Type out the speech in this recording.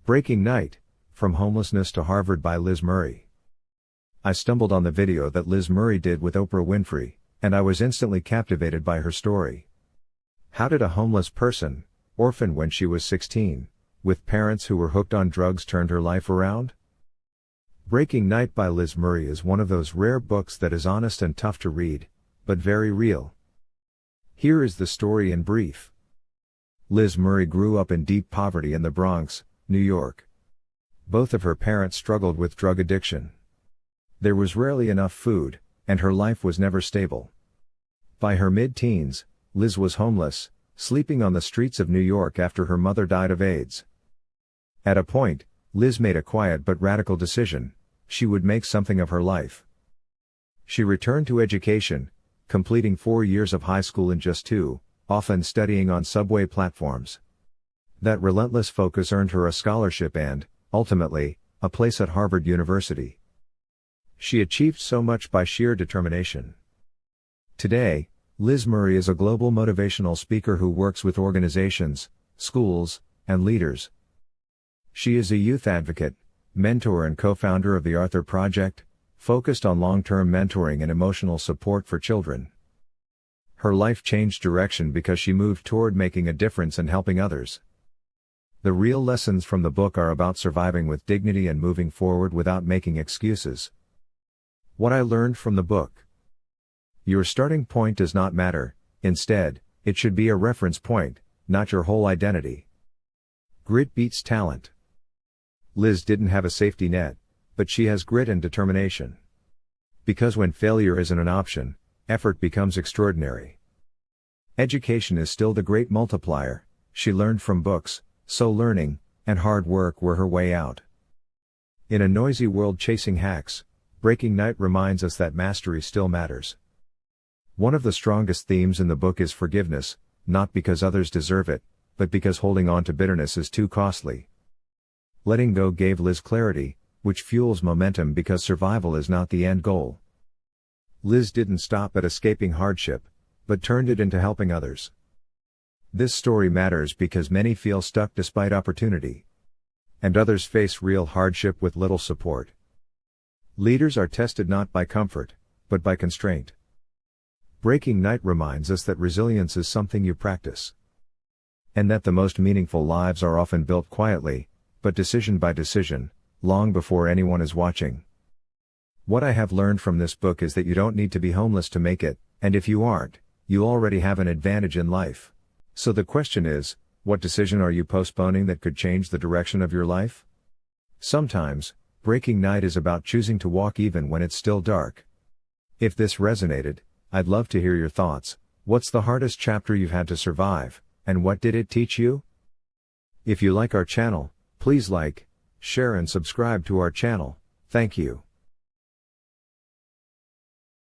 Breaking Night, From Homelessness to Harvard by Liz Murray. I stumbled on the video that Liz Murray did with Oprah Winfrey, and I was instantly captivated by her story. How did a homeless person, orphaned when she was 16, with parents who were hooked on drugs, turned her life around? Breaking Night by Liz Murray is one of those rare books that is honest and tough to read, but very real. Here is the story in brief. Liz Murray grew up in deep poverty in the Bronx, New York. Both of her parents struggled with drug addiction. There was rarely enough food, and her life was never stable. By her mid-teens, Liz was homeless, sleeping on the streets of New York after her mother died of AIDS. At a point, Liz made a quiet but radical decision: she would make something of her life. She returned to education, completing 4 years of high school in just 2, often studying on subway platforms. That relentless focus earned her a scholarship and, ultimately, a place at Harvard University. She achieved so much by sheer determination. Today, Liz Murray is a global motivational speaker who works with organizations, schools, and leaders. She is a youth advocate, mentor and co-founder of the Arthur Project, focused on long-term mentoring and emotional support for children. Her life changed direction because she moved toward making a difference and helping others. The real lessons from the book are about surviving with dignity and moving forward without making excuses. What I learned from the book. Your starting point does not matter, instead, it should be a reference point, not your whole identity. Grit beats talent. Liz didn't have a safety net, but she has grit and determination. Because when failure isn't an option, effort becomes extraordinary. Education is still the great multiplier. She learned from books, so learning and hard work were her way out. In a noisy world chasing hacks, Breaking Night reminds us that mastery still matters. One of the strongest themes in the book is forgiveness, not because others deserve it, but because holding on to bitterness is too costly. Letting go gave Liz clarity, which fuels momentum because survival is not the end goal. Liz didn't stop at escaping hardship, but turned it into helping others. This story matters because many feel stuck despite opportunity. And others face real hardship with little support. Leaders are tested not by comfort, but by constraint. Breaking Night reminds us that resilience is something you practice. And that the most meaningful lives are often built quietly, but decision by decision, long before anyone is watching. What I have learned from this book is that you don't need to be homeless to make it, and if you aren't, you already have an advantage in life. So the question is, what decision are you postponing that could change the direction of your life? Sometimes, Breaking Night is about choosing to walk even when it's still dark. If this resonated, I'd love to hear your thoughts. What's the hardest chapter you've had to survive, and what did it teach you? If you like our channel, please like, share and subscribe to our channel. Thank you.